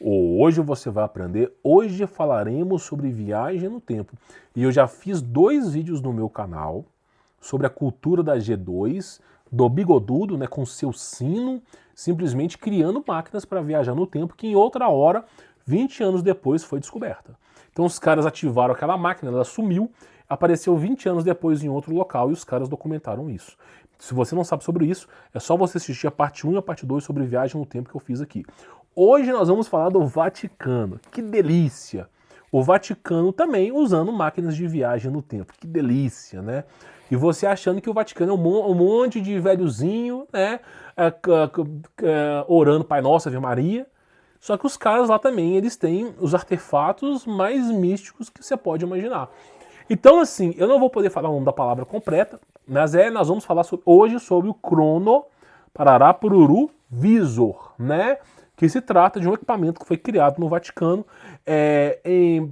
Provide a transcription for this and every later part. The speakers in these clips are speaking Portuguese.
Hoje você vai aprender, hoje falaremos sobre viagem no tempo. E eu já fiz 2 vídeos no meu canal sobre a cultura da G2, do bigodudo, né, com seu sino, simplesmente criando máquinas para viajar no tempo, que em outra hora, 20 anos depois, foi descoberta. Então os caras ativaram aquela máquina, ela sumiu, apareceu 20 anos depois em outro local e os caras documentaram isso. Se você não sabe sobre isso, é só você assistir a parte 1 e a parte 2 sobre viagem no tempo que eu fiz aqui. Hoje nós vamos falar do Vaticano. Que delícia! O Vaticano também usando máquinas de viagem no tempo. Que delícia, né? E você achando que o Vaticano é um monte de velhozinho, né? Orando Pai Nosso, Ave Maria. Só que os caras lá também, eles têm os artefatos mais místicos que você pode imaginar. Então, assim, eu não vou poder falar o nome da palavra completa, mas nós vamos falar hoje sobre o Crono Parará Pururu Visor, né? Que se trata de um equipamento que foi criado no Vaticano,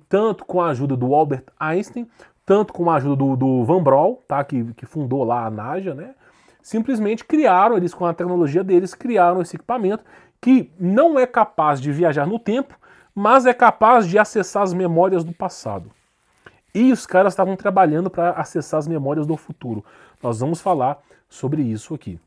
tanto com a ajuda do Albert Einstein, tanto com a ajuda do Van Braun, tá? que fundou lá a NASA, né? Simplesmente criaram, eles com a tecnologia deles, criaram esse equipamento que não é capaz de viajar no tempo, mas é capaz de acessar as memórias do passado. E os caras estavam trabalhando para acessar as memórias do futuro. Nós vamos falar sobre isso aqui.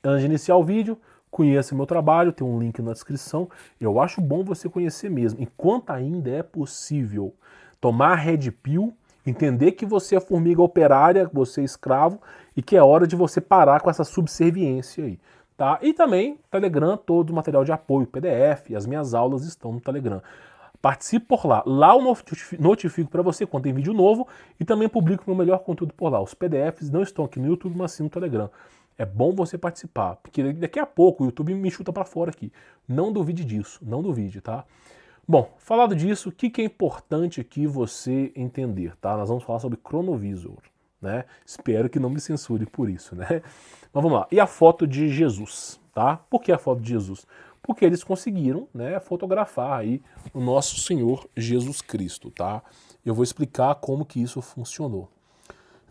Antes de iniciar o vídeo, conheça meu trabalho, tem um link na descrição. Eu acho bom você conhecer mesmo, enquanto ainda é possível. Tomar Red Pill, entender que você é formiga operária, você é escravo, e que é hora de você parar com essa subserviência aí. Tá? E também, Telegram, todo o material de apoio, PDF, as minhas aulas estão no Telegram. Participe por lá. Lá eu notifico para você quando tem vídeo novo e também publico meu melhor conteúdo por lá. Os PDFs não estão aqui no YouTube, mas sim no Telegram. É bom você participar, porque daqui a pouco o YouTube me chuta para fora aqui. Não duvide disso, não duvide, tá? Bom, falado disso, o que é importante aqui você entender, tá? Nós vamos falar sobre Cronovisor, né? Espero que não me censure por isso, né? Mas vamos lá. E a foto de Jesus, tá? Por que a foto de Jesus? Porque eles conseguiram, né, fotografar aí o nosso Senhor Jesus Cristo, tá? Eu vou explicar como que isso funcionou.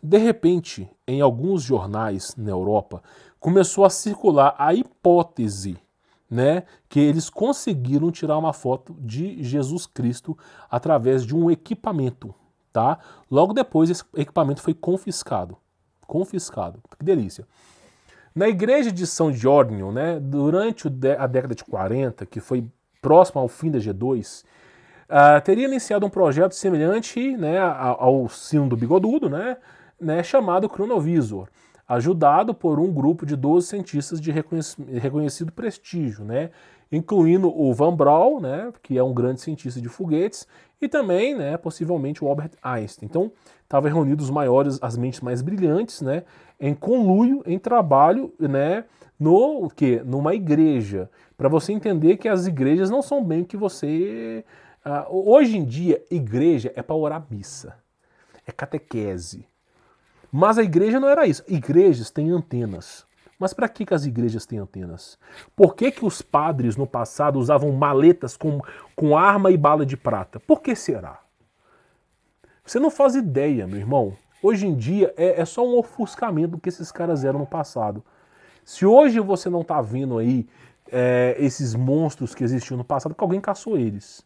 De repente, em alguns jornais na Europa, começou a circular a hipótese, né, que eles conseguiram tirar uma foto de Jesus Cristo através de um equipamento, tá? Logo depois esse equipamento foi confiscado. Confiscado. Que delícia. Na igreja de São Giorgio, né, durante a década de 40, que foi próximo ao fim da G2, teria iniciado um projeto semelhante, né, ao sino do bigodudo, né, chamado Cronovisor, ajudado por um grupo de 12 cientistas de reconhecido prestígio, né, incluindo o Van Braun, né, que é um grande cientista de foguetes, e também, né, possivelmente o Albert Einstein. Então, estavam reunidos as mentes mais brilhantes, né, em conluio, em trabalho, né, numa igreja, para você entender que as igrejas não são bem o que você... hoje em dia, igreja é para orar missa, é catequese. Mas a igreja não era isso. Igrejas têm antenas. Mas para que as igrejas têm antenas? Por que os padres no passado usavam maletas com arma e bala de prata? Por que será? Você não faz ideia, meu irmão. Hoje em dia é só um ofuscamento do que esses caras eram no passado. Se hoje você não está vendo aí esses monstros que existiam no passado, que alguém caçou eles.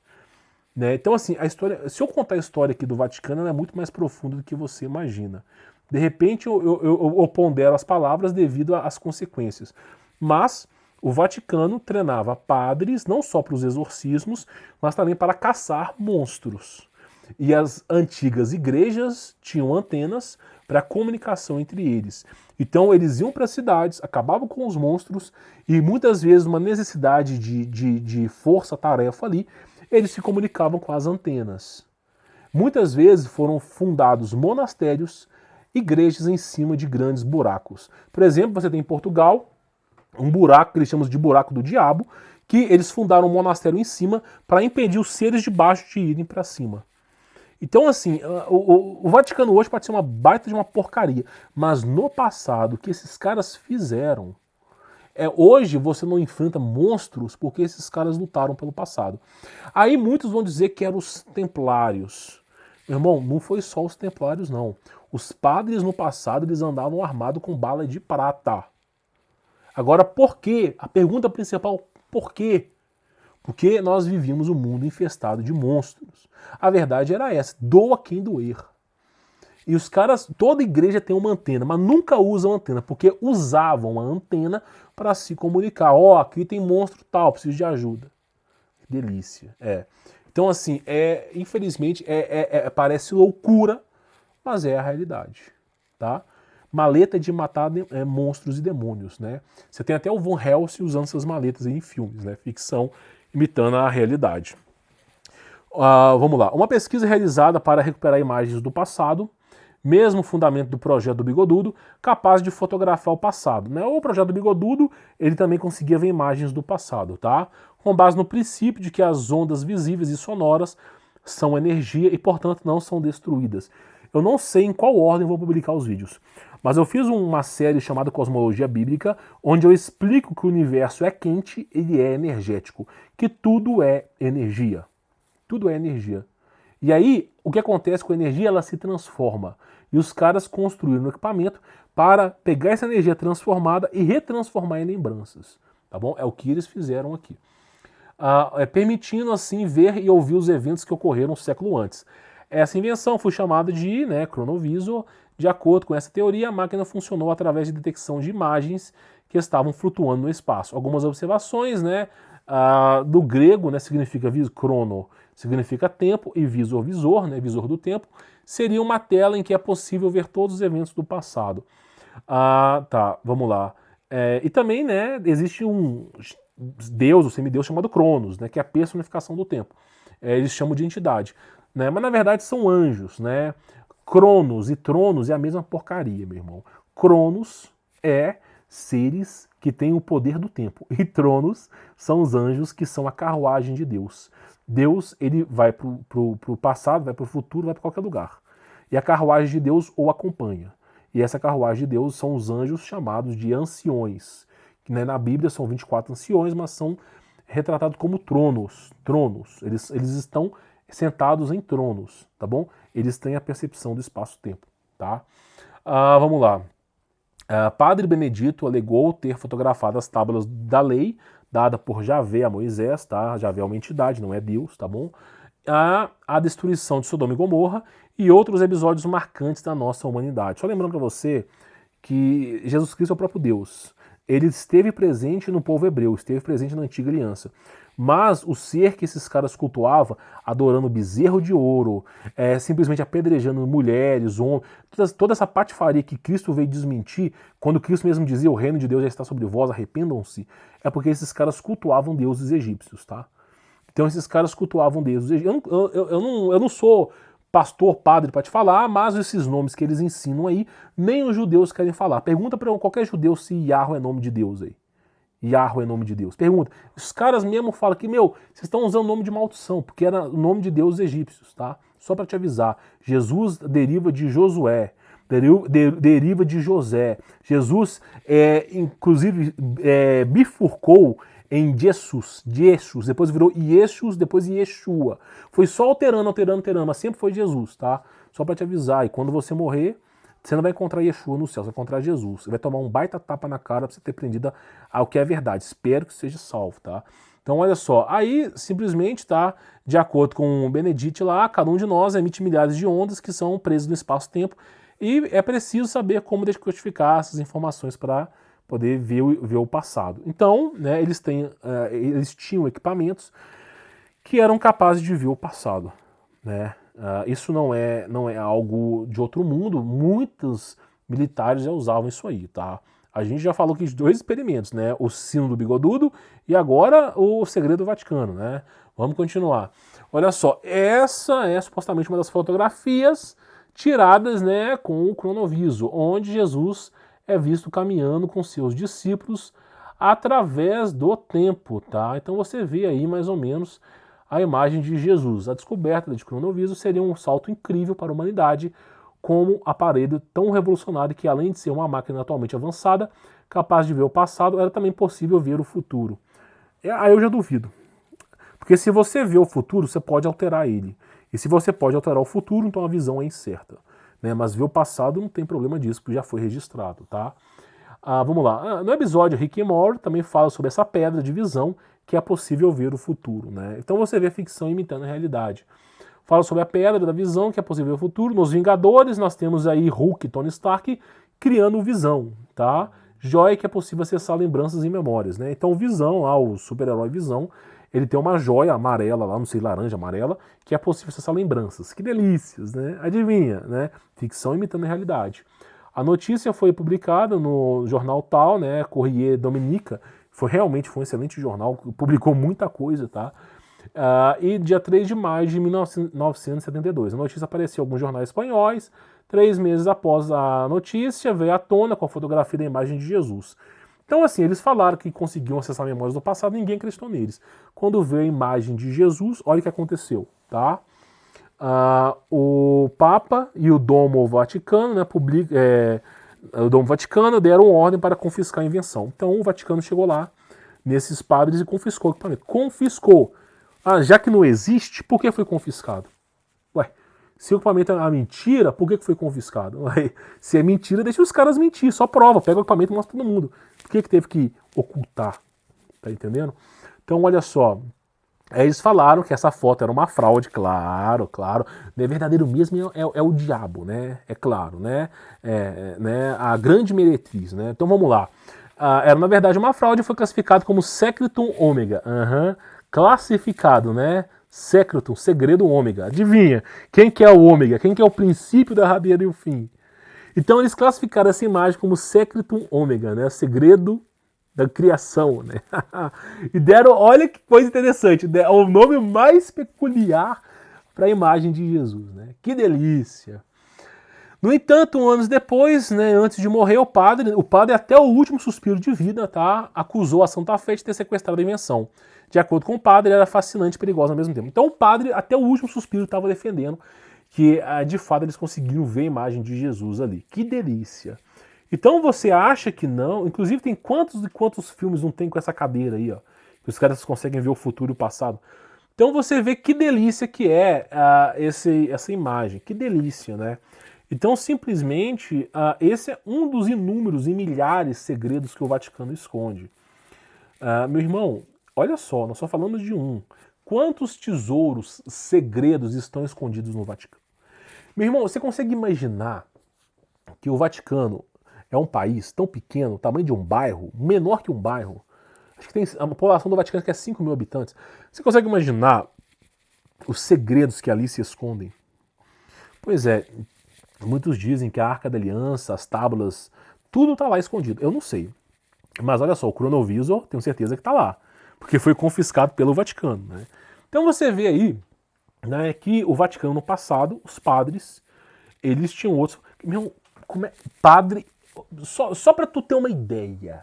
Né? Então, assim, a história. Se eu contar a história aqui do Vaticano, ela é muito mais profunda do que você imagina. De repente, eu pondero as palavras devido às consequências. Mas o Vaticano treinava padres não só para os exorcismos, mas também para caçar monstros. E as antigas igrejas tinham antenas para comunicação entre eles. Então eles iam para as cidades, acabavam com os monstros e muitas vezes uma necessidade de força-tarefa ali, eles se comunicavam com as antenas. Muitas vezes foram fundados monastérios, igrejas em cima de grandes buracos. Por exemplo, você tem em Portugal um buraco que eles chamam de buraco do diabo, que eles fundaram um monastério em cima para impedir os seres de baixo de irem para cima. Então, assim, o Vaticano hoje pode ser uma baita de uma porcaria, mas no passado, o que esses caras fizeram... hoje você não enfrenta monstros porque esses caras lutaram pelo passado. Aí muitos vão dizer que eram os templários. Meu irmão, não foi só os templários, não. Os padres no passado eles andavam armados com bala de prata. Agora, por quê? A pergunta principal, por quê? Porque nós vivíamos um mundo infestado de monstros. A verdade era essa, doa quem doer. E os caras, toda igreja tem uma antena, mas nunca usam antena, porque usavam a antena para se comunicar. Ó, aqui tem monstro tal, preciso de ajuda. Que delícia. Então, assim, infelizmente, parece loucura, mas é a realidade, tá? Maleta de matar monstros e demônios, né? Você tem até o Van Helsing usando essas maletas aí em filmes, né? Ficção imitando a realidade. Vamos lá. Uma pesquisa realizada para recuperar imagens do passado, mesmo fundamento do projeto do Bigodudo, capaz de fotografar o passado, né? O projeto do Bigodudo, ele também conseguia ver imagens do passado, tá? Com base no princípio de que as ondas visíveis e sonoras são energia e, portanto, não são destruídas. Eu não sei em qual ordem vou publicar os vídeos, mas eu fiz uma série chamada Cosmologia Bíblica, onde eu explico que o universo é quente, ele é energético, que tudo é energia. Tudo é energia. E aí, o que acontece com a energia? Ela se transforma. E os caras construíram um equipamento para pegar essa energia transformada e retransformar em lembranças. Tá bom? É o que eles fizeram aqui. Permitindo, assim, ver e ouvir os eventos que ocorreram um século antes. Essa invenção foi chamada de cronovisor. De acordo com essa teoria, a máquina funcionou através de detecção de imagens que estavam flutuando no espaço. Algumas observações, né? Do grego, né, significa crono, significa tempo, e visor, visor, né, visor do tempo, seria uma tela em que é possível ver todos os eventos do passado. Tá, vamos lá. E também, né, existe um deus, um semideus chamado Cronos, né, que é a personificação do tempo. Eles chamam de entidade, né, mas na verdade são anjos, né? Cronos e Tronos é a mesma porcaria, meu irmão. Cronos é seres que têm o poder do tempo. E Tronos são os anjos que são a carruagem de Deus. Deus, ele vai pro passado, vai pro futuro, vai para qualquer lugar. E a carruagem de Deus o acompanha. E essa carruagem de Deus são os anjos chamados de anciões. Que, né, na Bíblia são 24 anciões, mas são retratados como tronos. Tronos. Eles estão sentados em tronos, tá bom? Eles têm a percepção do espaço-tempo, tá? Vamos lá. Padre Benedito alegou ter fotografado as tábuas da lei dada por Javé a Moisés, tá? Javé é uma entidade, não é Deus, tá bom? A destruição de Sodoma e Gomorra e outros episódios marcantes da nossa humanidade. Só lembrando para você que Jesus Cristo é o próprio Deus. Ele esteve presente no povo hebreu, esteve presente na antiga aliança. Mas o ser que esses caras cultuavam, adorando bezerro de ouro, simplesmente apedrejando mulheres, homens, toda essa patifaria que Cristo veio desmentir, quando Cristo mesmo dizia o reino de Deus já está sobre vós, arrependam-se, é porque esses caras cultuavam deuses egípcios, tá? Então esses caras cultuavam deuses egípcios. Eu não sou pastor, padre para te falar, mas esses nomes que eles ensinam aí, nem os judeus querem falar. Pergunta para qualquer judeu se Yahweh é nome de Deus aí. Yahweh é nome de Deus. Pergunta. Os caras mesmo falam que, vocês estão usando o nome de maldição, porque era o nome de deuses egípcios, tá? Só para te avisar. Jesus deriva de Josué, deriva de José. Jesus, inclusive, bifurcou em Jesus, depois virou Yeshus, depois Yeshua. Foi só alterando, mas sempre foi Jesus, tá? Só para te avisar. E quando você morrer, você não vai encontrar Yeshua no céu, você vai encontrar Jesus. Você vai tomar um baita tapa na cara pra você ter aprendido ao que é verdade. Espero que seja salvo, tá? Então, olha só. Aí, simplesmente, tá? De acordo com o Benedito lá, cada um de nós emite milhares de ondas que são presas no espaço-tempo. E é preciso saber como decodificar essas informações para poder ver o passado. Então, né, eles tinham equipamentos que eram capazes de ver o passado, né? Isso não é algo de outro mundo. Muitos militares já usavam isso aí, tá? A gente já falou aqui de 2 experimentos, né? O sino do bigodudo e agora o segredo do Vaticano, né? Vamos continuar. Olha só, essa é supostamente uma das fotografias tiradas, né, com o cronovisor, onde Jesus é visto caminhando com seus discípulos através do tempo, tá? Então você vê aí mais ou menos a imagem de Jesus. A descoberta de cronovisor seria um salto incrível para a humanidade, como aparelho tão revolucionário que, além de ser uma máquina atualmente avançada, capaz de ver o passado, era também possível ver o futuro. Aí eu já duvido. Porque se você vê o futuro, você pode alterar ele. E se você pode alterar o futuro, então a visão é incerta, né? Mas ver o passado não tem problema disso, porque já foi registrado, tá? Vamos lá. No episódio Rick and Morty também fala sobre essa pedra de visão que é possível ver o futuro, né? Então você vê a ficção imitando a realidade. Fala sobre a pedra da visão, que é possível ver o futuro. Nos Vingadores, nós temos aí Hulk e Tony Stark criando Visão, tá? Joia, que é possível acessar lembranças e memórias, né? Então o Visão, o super-herói Visão, ele tem uma joia amarela lá, não sei, laranja, amarela, que é possível acessar lembranças. Que delícias, né? Adivinha, né? Ficção imitando a realidade. A notícia foi publicada no jornal tal, né? Corriere Dominica. Realmente foi um excelente jornal, publicou muita coisa, tá? E dia 3 de maio de 1972. A notícia apareceu em alguns jornais espanhóis. 3 meses após a notícia, veio à tona com a fotografia da imagem de Jesus. Então, assim, eles falaram que conseguiam acessar memórias do passado, ninguém acreditou neles. Quando veio a imagem de Jesus, olha o que aconteceu, tá? O Papa e o Domo Vaticano, né, o Domo Vaticano deram ordem para confiscar a invenção. Então, o Vaticano chegou lá, nesses padres, e confiscou o equipamento. Confiscou. Já que não existe, por que foi confiscado? Ué, se o equipamento é uma mentira, por que foi confiscado? Ué, se é mentira, deixa os caras mentir, só prova, pega o equipamento e mostra todo mundo. Por que teve que ocultar? Tá entendendo? Então, olha só. Eles falaram que essa foto era uma fraude, claro. Não é verdadeiro mesmo, é o diabo, né? É claro, né? Né? A grande meretriz, né? Então vamos lá. Era, na verdade, uma fraude e foi classificado como Secretum Ômega. Classificado, né? Secretum, segredo ômega. Adivinha? Quem que é o ômega? Quem que é o princípio da rabeira e o fim? Então eles classificaram essa imagem como Secretum Ômega, né? Segredo da criação, né? E deram, olha que coisa interessante, o nome mais peculiar para a imagem de Jesus, né? Que delícia! No entanto, anos depois, né, antes de morrer, o padre até o último suspiro de vida, tá, acusou a Santa Fé de ter sequestrado a invenção. De acordo com o padre, era fascinante e perigosa ao mesmo tempo. Então o padre, até o último suspiro, estava defendendo que, de fato, eles conseguiram ver a imagem de Jesus ali. Que delícia! Então você acha que não? Inclusive tem quantos filmes não tem com essa cadeira aí, ó? Que os caras conseguem ver o futuro e o passado. Então você vê que delícia que é essa imagem. Que delícia, né? Então simplesmente esse é um dos inúmeros e milhares de segredos que o Vaticano esconde. Meu irmão, olha só, nós só falamos de um. Quantos tesouros, segredos estão escondidos no Vaticano? Meu irmão, você consegue imaginar que o Vaticano é um país tão pequeno, tamanho de um bairro, menor que um bairro? Acho que tem a população do Vaticano que é 5 mil habitantes. Você consegue imaginar os segredos que ali se escondem? Pois é, muitos dizem que a Arca da Aliança, as tábuas, tudo está lá escondido. Eu não sei. Mas olha só, o Chronovisor, tenho certeza que está lá. Porque foi confiscado pelo Vaticano, né? Então você vê aí, né, que o Vaticano no passado, os padres, eles tinham outros... Meu, padre... Só para tu ter uma ideia.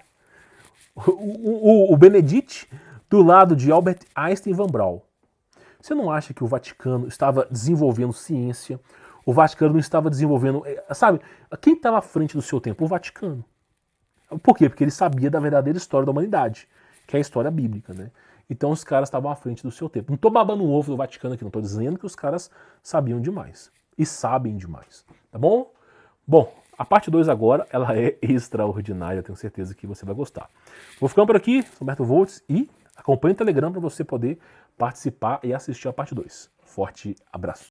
O Benedict do lado de Albert Einstein e Van Braun. Você não acha que o Vaticano estava desenvolvendo ciência? O Vaticano não estava desenvolvendo... Sabe, quem estava à frente do seu tempo? O Vaticano. Por quê? Porque ele sabia da verdadeira história da humanidade, que é a história bíblica, né? Então os caras estavam à frente do seu tempo. Não estou babando o ovo do Vaticano aqui, não estou dizendo que os caras sabiam demais. E sabem demais, tá bom? Bom, a parte 2 agora, ela é extraordinária, tenho certeza que você vai gostar. Vou ficando por aqui, sou Humberto Voltz, e acompanhe o Telegram para você poder participar e assistir a parte 2. Forte abraço.